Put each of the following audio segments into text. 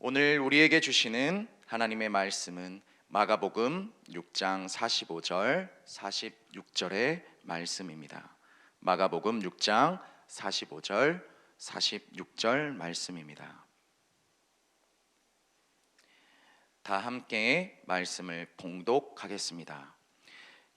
오늘 우리에게 주시는 하나님의 말씀은 마가복음 6장 45절, 46절의 말씀입니다. 마가복음 6장 45절, 46절 말씀입니다. 다 함께 말씀을 봉독하겠습니다.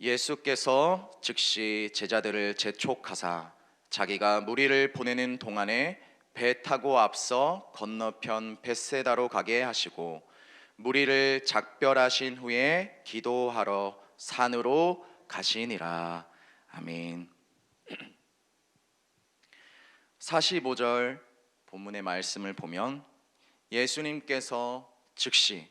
예수께서 즉시 제자들을 재촉하사 자기가 무리를 보내는 동안에 배 타고 앞서 건너편 벳세다로 가게 하시고 무리를 작별하신 후에 기도하러 산으로 가시니라. 아멘. 45절 본문의 말씀을 보면 예수님께서 즉시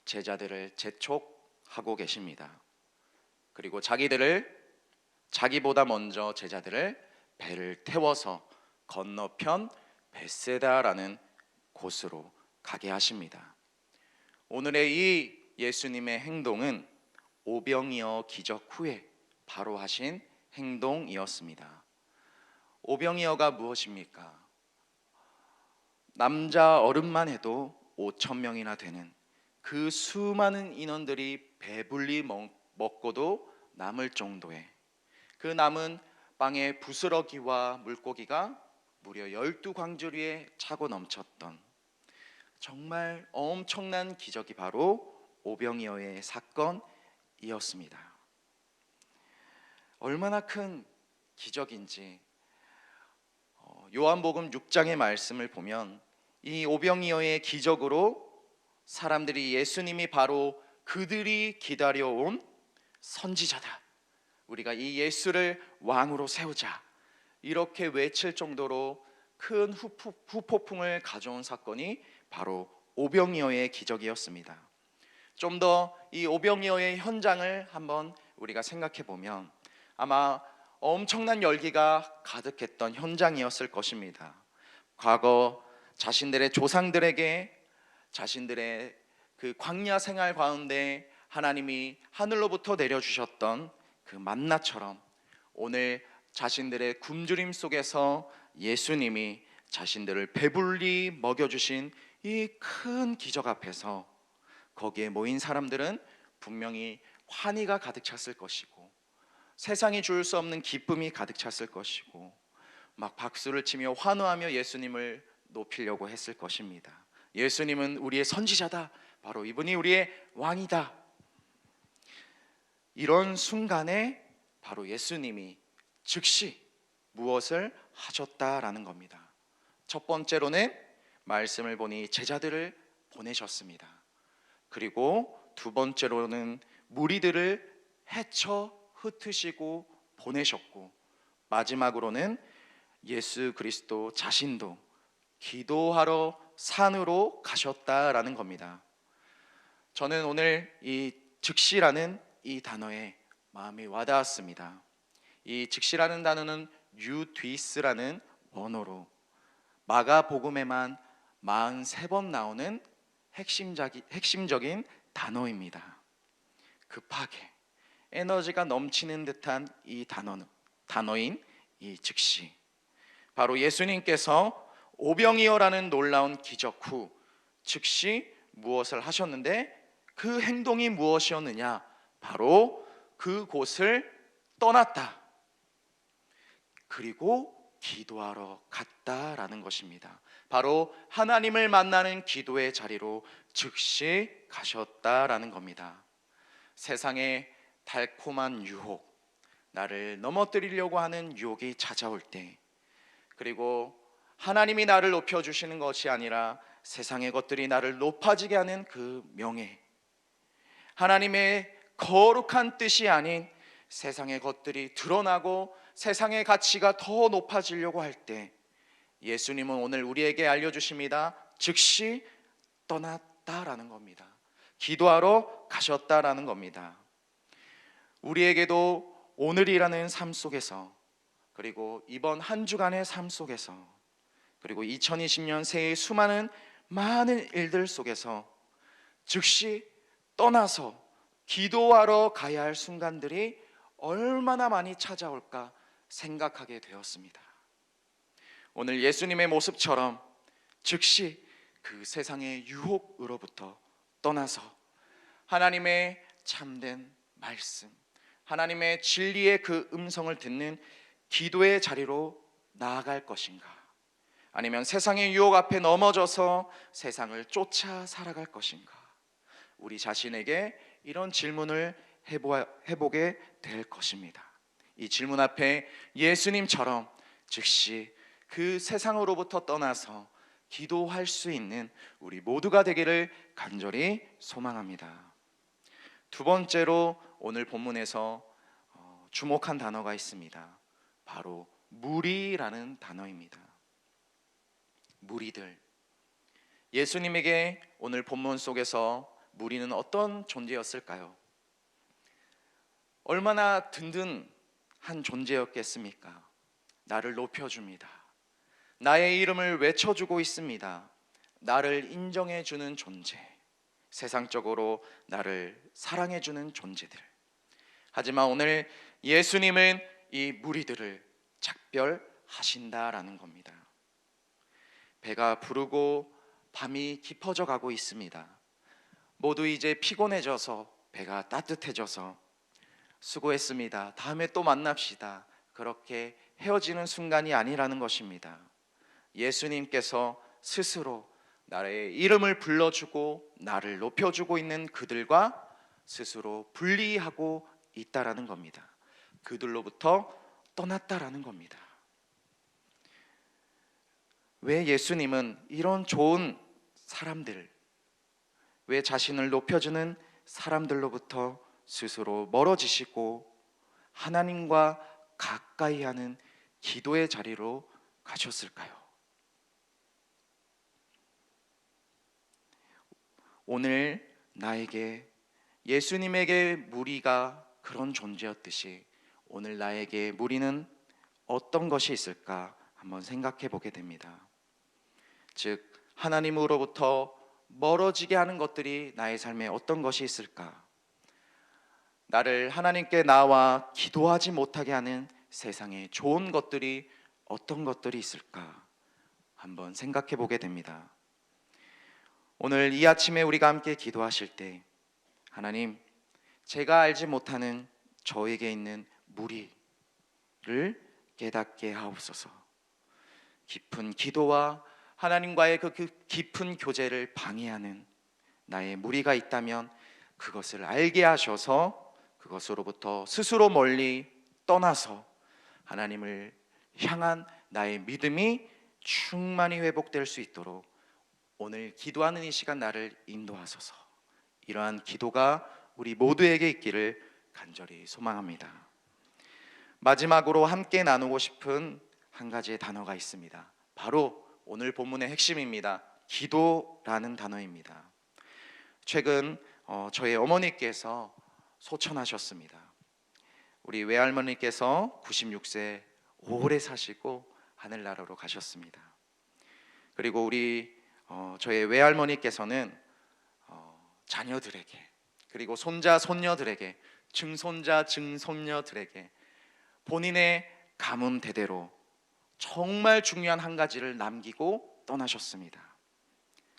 제자들을 재촉하고 계십니다. 그리고 자기보다 먼저 제자들을 배를 태워서 건너편 벳세다라는 곳으로 가게 하십니다. 오늘의 이 예수님의 행동은 오병이어 기적 후에 바로 하신 행동이었습니다. 오병이어가 무엇입니까? 남자 어른만 해도 5,000명이나 되는 그 수많은 인원들이 배불리 먹고도 남을 정도의 그 남은 빵에 부스러기와 물고기가 무려 12광주리에 차고 넘쳤던 정말 엄청난 기적이 바로 오병이어의 사건이었습니다. 얼마나 큰 기적인지 요한복음 6장의 말씀을 보면 이 오병이어의 기적으로 사람들이 예수님이 바로 그들이 기다려온 선지자다, 우리가 이 예수를 왕으로 세우자, 이렇게 외칠 정도로 큰 후폭풍을 가져온 사건이 바로 오병이어의 기적이었습니다. 좀 더 이 오병이어의 현장을 한번 우리가 생각해 보면 아마 엄청난 열기가 가득했던 현장이었을 것입니다. 과거 자신들의 조상들에게 자신들의 그 광야 생활 가운데 하나님이 하늘로부터 내려주셨던 그 만나처럼 오늘 자신들의 굶주림 속에서 예수님이 자신들을 배불리 먹여주신 이 큰 기적 앞에서 거기에 모인 사람들은 분명히 환희가 가득 찼을 것이고 세상이 줄 수 없는 기쁨이 가득 찼을 것이고 막 박수를 치며 환호하며 예수님을 높이려고 했을 것입니다. 예수님은 우리의 선지자다, 바로 이분이 우리의 왕이다. 이런 순간에 바로 예수님이 즉시 무엇을 하셨다라는 겁니다. 첫 번째로는 말씀을 보니 제자들을 보내셨습니다. 그리고 두 번째로는 무리들을 헤쳐 흩으시고 보내셨고, 마지막으로는 예수 그리스도 자신도 기도하러 산으로 가셨다라는 겁니다. 저는 오늘 이 즉시라는 이 단어에 마음이 와닿았습니다. 이 즉시라는 단어는 유디스라는 원어로 마가복음에만 43번 나오는 핵심적인 단어입니다. 급하게 에너지가 넘치는 듯한 이 단어인 이 즉시, 바로 예수님께서 오병이어라는 놀라운 기적 후 즉시 무엇을 하셨는데 그 행동이 무엇이었느냐? 바로 그곳을 떠났다, 그리고 기도하러 갔다라는 것입니다. 바로 하나님을 만나는 기도의 자리로 즉시 가셨다라는 겁니다. 세상의 달콤한 유혹, 나를 넘어뜨리려고 하는 유혹이 찾아올 때, 그리고 하나님이 나를 높여주시는 것이 아니라 세상의 것들이 나를 높아지게 하는 그 명예, 하나님의 거룩한 뜻이 아닌 세상의 것들이 드러나고 세상의 가치가 더 높아지려고 할 때 예수님은 오늘 우리에게 알려주십니다. 즉시 떠났다라는 겁니다. 기도하러 가셨다라는 겁니다. 우리에게도 오늘이라는 삶 속에서, 그리고 이번 한 주간의 삶 속에서, 그리고 2020년 새해의 수많은 많은 일들 속에서 즉시 떠나서 기도하러 가야 할 순간들이 얼마나 많이 찾아올까 생각하게 되었습니다. 오늘 예수님의 모습처럼 즉시 그 세상의 유혹으로부터 떠나서 하나님의 참된 말씀, 하나님의 진리의 그 음성을 듣는 기도의 자리로 나아갈 것인가? 아니면 세상의 유혹 앞에 넘어져서 세상을 쫓아 살아갈 것인가? 우리 자신에게 이런 질문을 해보게 될 것입니다. 이 질문 앞에 예수님처럼 즉시 그 세상으로부터 떠나서 기도할 수 있는 우리 모두가 되기를 간절히 소망합니다. 두 번째로 오늘 본문에서 주목한 단어가 있습니다. 바로 무리라는 단어입니다. 무리들. 예수님에게 오늘 본문 속에서 무리는 어떤 존재였을까요? 얼마나 든든한 존재였겠습니까? 나를 높여줍니다. 나의 이름을 외쳐주고 있습니다. 나를 인정해주는 존재, 세상적으로 나를 사랑해주는 존재들. 하지만 오늘 예수님은 이 무리들을 작별하신다라는 겁니다. 배가 부르고 밤이 깊어져 가고 있습니다. 모두 이제 피곤해져서 배가 따뜻해져서 수고했습니다. 다음에 또 만납시다. 그렇게 헤어지는 순간이 아니라는 것입니다. 예수님께서 스스로 나의 이름을 불러주고 나를 높여주고 있는 그들과 스스로 분리하고 있다라는 겁니다. 그들로부터 떠났다라는 겁니다. 왜 예수님은 이런 좋은 사람들, 왜 자신을 높여주는 사람들로부터 스스로 멀어지시고 하나님과 가까이 하는 기도의 자리로 가셨을까요? 오늘 나에게 예수님에게 무리가 그런 존재였듯이 오늘 나에게 무리는 어떤 것이 있을까 한번 생각해 보게 됩니다. 즉 하나님으로부터 멀어지게 하는 것들이 나의 삶에 어떤 것이 있을까? 나를 하나님께 나와 기도하지 못하게 하는 세상에 좋은 것들이 어떤 것들이 있을까? 한번 생각해 보게 됩니다. 오늘 이 아침에 우리가 함께 기도하실 때 하나님, 제가 알지 못하는 저에게 있는 무리를 깨닫게 하옵소서. 깊은 기도와 하나님과의 그 깊은 교제를 방해하는 나의 무리가 있다면 그것을 알게 하셔서 그것으로부터 스스로 멀리 떠나서 하나님을 향한 나의 믿음이 충만히 회복될 수 있도록 오늘 기도하는 이 시간 나를 인도하소서. 이러한 기도가 우리 모두에게 있기를 간절히 소망합니다. 마지막으로 함께 나누고 싶은 한 가지의 단어가 있습니다. 바로 오늘 본문의 핵심입니다. 기도라는 단어입니다. 최근 저희 어머니께서 소천하셨습니다. 우리 외할머니께서 96세 오래 사시고 하늘나라로 가셨습니다. 그리고 우리 저희 외할머니께서는 자녀들에게 그리고 손자 손녀들에게 증손자 증손녀들에게 본인의 가문 대대로 정말 중요한 한 가지를 남기고 떠나셨습니다.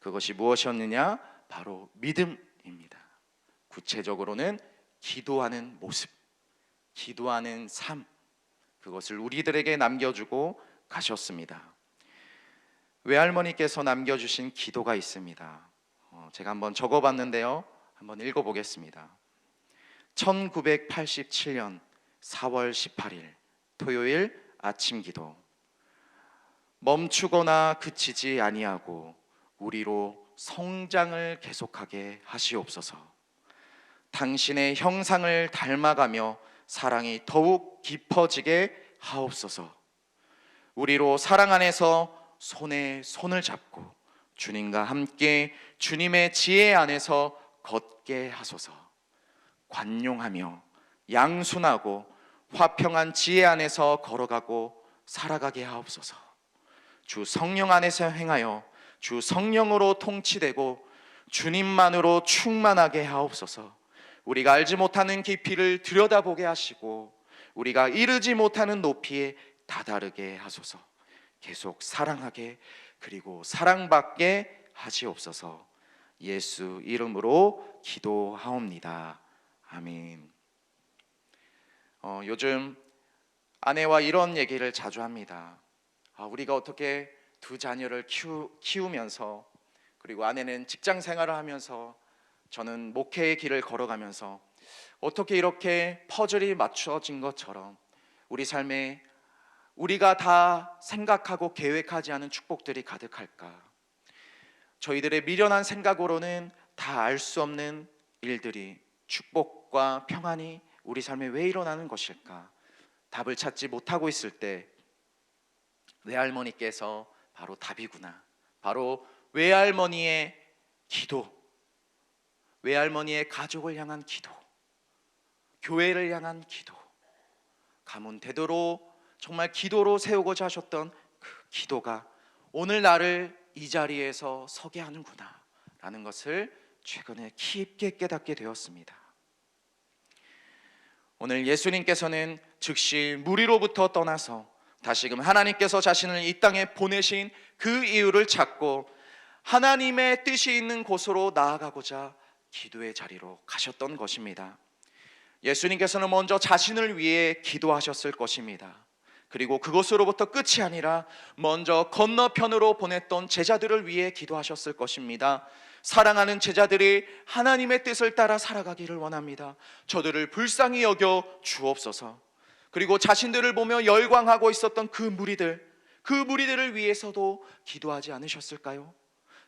그것이 무엇이었느냐? 바로 믿음입니다. 구체적으로는 기도하는 모습, 기도하는 삶, 그것을 우리들에게 남겨주고 가셨습니다. 외할머니께서 남겨주신 기도가 있습니다. 제가 한번 적어봤는데요. 한번 읽어보겠습니다. 1987년 4월 18일 토요일 아침 기도. 멈추거나 그치지 아니하고 우리로 성장을 계속하게 하시옵소서. 당신의 형상을 닮아가며 사랑이 더욱 깊어지게 하옵소서. 우리로 사랑 안에서 손에 손을 잡고 주님과 함께 주님의 지혜 안에서 걷게 하소서. 관용하며 양순하고 화평한 지혜 안에서 걸어가고 살아가게 하옵소서. 주 성령 안에서 행하여 주 성령으로 통치되고 주님만으로 충만하게 하옵소서. 우리가 알지 못하는 깊이를 들여다보게 하시고 우리가 이르지 못하는 높이에 다다르게 하소서. 계속 사랑하게 그리고 사랑받게 하시옵소서. 예수 이름으로 기도하옵니다. 아멘. 요즘 아내와 이런 얘기를 자주 합니다. 우리가 어떻게 두 자녀를 키우면서, 그리고 아내는 직장 생활을 하면서, 저는 목회의 길을 걸어가면서 어떻게 이렇게 퍼즐이 맞춰진 것처럼 우리 삶에 우리가 다 생각하고 계획하지 않은 축복들이 가득할까? 저희들의 미련한 생각으로는 다 알 수 없는 일들이, 축복과 평안이 우리 삶에 왜 일어나는 것일까? 답을 찾지 못하고 있을 때 외할머니께서 바로 답이구나. 바로 외할머니의 기도, 외할머니의 가족을 향한 기도, 교회를 향한 기도, 가문 대도로 정말 기도로 세우고자 하셨던 그 기도가 오늘 나를 이 자리에서 서게 하는구나 라는 것을 최근에 깊게 깨닫게 되었습니다. 오늘 예수님께서는 즉시 무리로부터 떠나서 다시금 하나님께서 자신을 이 땅에 보내신 그 이유를 찾고 하나님의 뜻이 있는 곳으로 나아가고자 기도의 자리로 가셨던 것입니다. 예수님께서는 먼저 자신을 위해 기도하셨을 것입니다. 그리고 그것으로부터 끝이 아니라 먼저 건너편으로 보냈던 제자들을 위해 기도하셨을 것입니다. 사랑하는 제자들이 하나님의 뜻을 따라 살아가기를 원합니다. 저들을 불쌍히 여겨 주옵소서. 그리고 자신들을 보며 열광하고 있었던 그 무리들을 위해서도 기도하지 않으셨을까요?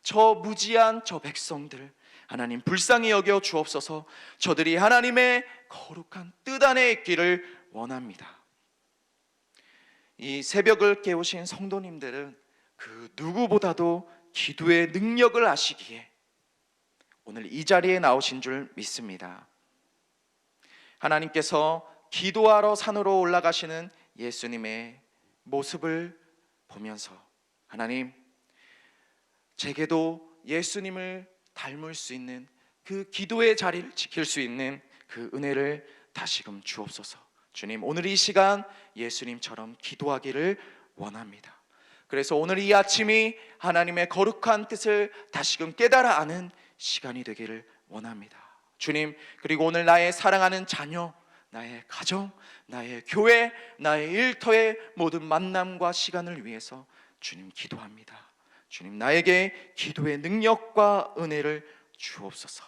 저 무지한 저 백성들, 하나님 불쌍히 여겨 주옵소서. 저들이 하나님의 거룩한 뜻 안에 있기를 원합니다. 이 새벽을 깨우신 성도님들은 그 누구보다도 기도의 능력을 아시기에 오늘 이 자리에 나오신 줄 믿습니다. 하나님께서 기도하러 산으로 올라가시는 예수님의 모습을 보면서 하나님, 제게도 예수님을 닮을 수 있는 그 기도의 자리를 지킬 수 있는 그 은혜를 다시금 주옵소서. 주님, 오늘 이 시간 예수님처럼 기도하기를 원합니다. 그래서 오늘 이 아침이 하나님의 거룩한 뜻을 다시금 깨달아 아는 시간이 되기를 원합니다. 주님, 그리고 오늘 나의 사랑하는 자녀, 나의 가정, 나의 교회, 나의 일터의 모든 만남과 시간을 위해서 주님 기도합니다. 주님, 나에게 기도의 능력과 은혜를 주옵소서.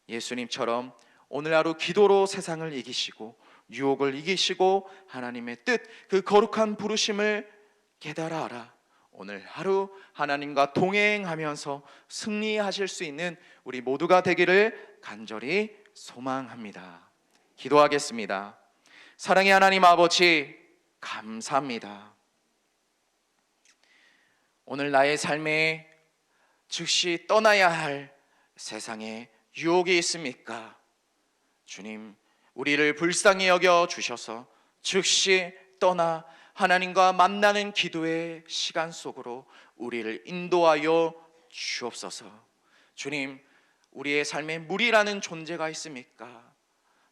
예수님처럼 오늘 하루 기도로 세상을 이기시고 유혹을 이기시고 하나님의 뜻, 그 거룩한 부르심을 깨달아 알아 오늘 하루 하나님과 동행하면서 승리하실 수 있는 우리 모두가 되기를 간절히 소망합니다. 기도하겠습니다. 사랑의 하나님 아버지, 감사합니다. 오늘 나의 삶에 즉시 떠나야 할 세상에 유혹이 있습니까? 주님, 우리를 불쌍히 여겨 주셔서 즉시 떠나 하나님과 만나는 기도의 시간 속으로 우리를 인도하여 주옵소서. 주님, 우리의 삶에 무리라는 존재가 있습니까?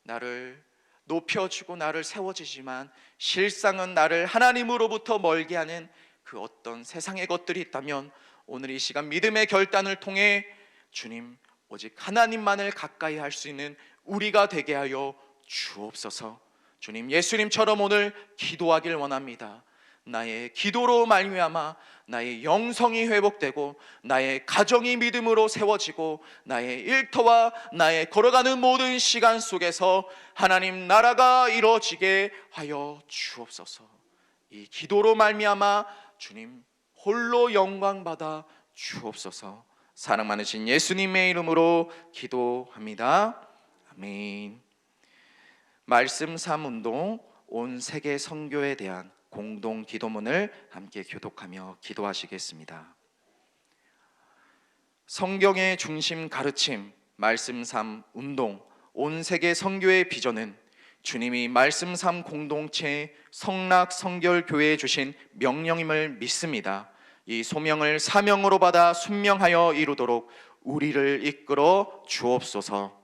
나를 높여주고 나를 세워주지만 실상은 나를 하나님으로부터 멀게 하는 그 어떤 세상의 것들이 있다면 오늘 이 시간 믿음의 결단을 통해 주님, 오직 하나님만을 가까이 할 수 있는 우리가 되게 하여 주옵소서. 주님, 예수님처럼 오늘 기도하길 원합니다. 나의 기도로 말미암아 나의 영성이 회복되고 나의 가정이 믿음으로 세워지고 나의 일터와 나의 걸어가는 모든 시간 속에서 하나님 나라가 이루어지게 하여 주옵소서. 이 기도로 말미암아 주님 홀로 영광 받아 주옵소서. 사랑 많으신 예수님의 이름으로 기도합니다. 아멘. 말씀 3운동 온 세계 선교에 대한 공동 기도문을 함께 교독하며 기도하시겠습니다. 성경의 중심 가르침 말씀 3 운동 온 세계 선교의 비전은 주님이 말씀 3 공동체 성락 성결 교회에 주신 명령임을 믿습니다. 이 소명을 사명으로 받아 순명하여 이루도록 우리를 이끌어 주옵소서.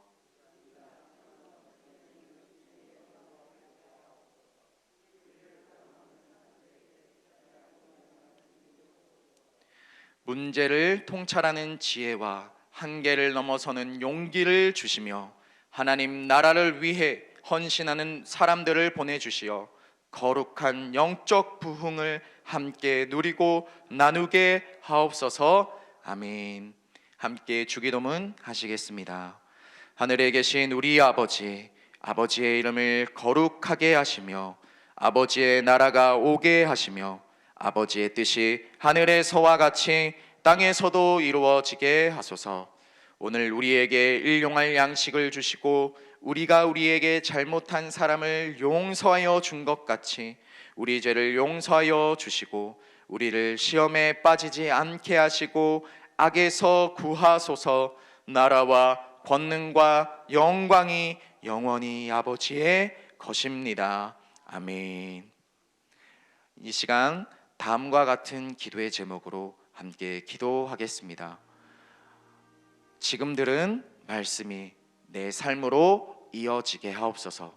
문제를 통찰하는 지혜와 한계를 넘어서는 용기를 주시며 하나님 나라를 위해 헌신하는 사람들을 보내주시어 거룩한 영적 부흥을 함께 누리고 나누게 하옵소서. 아멘. 함께 주기도문 하시겠습니다. 하늘에 계신 우리 아버지, 아버지의 이름을 거룩하게 하시며 아버지의 나라가 오게 하시며 아버지의 뜻이 하늘에서와 같이 땅에서도 이루어지게 하소서. 오늘 우리에게 일용할 양식을 주시고 우리가 우리에게 잘못한 사람을 용서하여 준 것 같이 우리 죄를 용서하여 주시고 우리를 시험에 빠지지 않게 하시고 악에서 구하소서. 나라와 권능과 영광이 영원히 아버지의 것입니다. 아멘. 이 시간 다음과 같은 기도의 제목으로 함께 기도하겠습니다. 지금 들은 말씀이 내 삶으로 이어지게 하옵소서.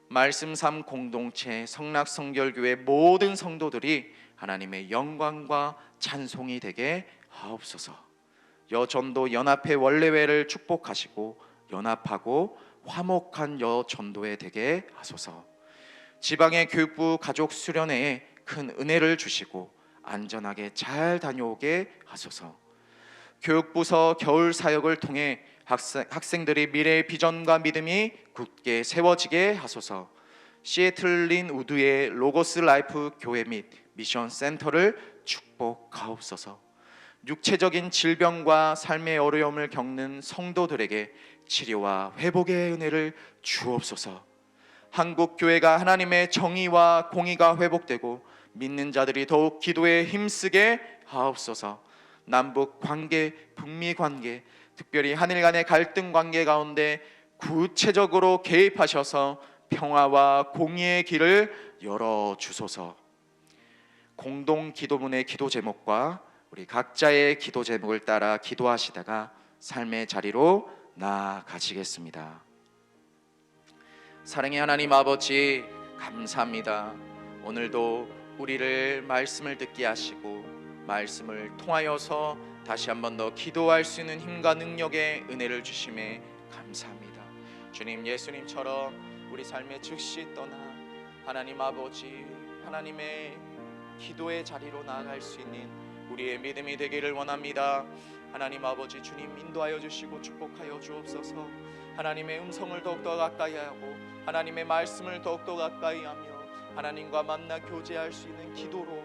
말씀 삶 공동체 성락성결교회 모든 성도들이 하나님의 영광과 찬송이 되게 하옵소서. 여전도 연합회 원례회를 축복하시고 연합하고 화목한 여전도회 되게 하소서. 지방의 교육부 가족 수련회에 큰 은혜를 주시고 안전하게 잘 다녀오게 하소서. 교육부서 겨울 사역을 통해 학생들의 미래의 비전과 믿음이 굳게 세워지게 하소서. 시애틀린 우드의 로고스 라이프 교회 및 미션 센터를 축복하옵소서. 육체적인 질병과 삶의 어려움을 겪는 성도들에게 치료와 회복의 은혜를 주옵소서. 한국 교회가 하나님의 정의와 공의가 회복되고 믿는 자들이 더욱 기도에 힘쓰게 하옵소서. 남북 관계, 북미 관계, 특별히 하늘 간의 갈등 관계 가운데 구체적으로 개입하셔서 평화와 공의의 길을 열어 주소서. 공동 기도문의 기도 제목과 우리 각자의 기도 제목을 따라 기도하시다가 삶의 자리로 나아가시겠습니다. 사랑의 하나님 아버지, 감사합니다. 오늘도 우리를 말씀을 듣게 하시고 말씀을 통하여서 다시 한 번 더 기도할 수 있는 힘과 능력의 은혜를 주심에 감사합니다. 주님, 예수님처럼 우리 삶의 즉시 떠나 하나님 아버지, 하나님의 기도의 자리로 나아갈 수 있는 우리의 믿음이 되기를 원합니다. 하나님 아버지, 주님 인도하여 주시고 축복하여 주옵소서. 하나님의 음성을 더욱더 가까이 하고 하나님의 말씀을 더욱더 가까이 하며 하나님과 만나 교제할 수 있는 기도로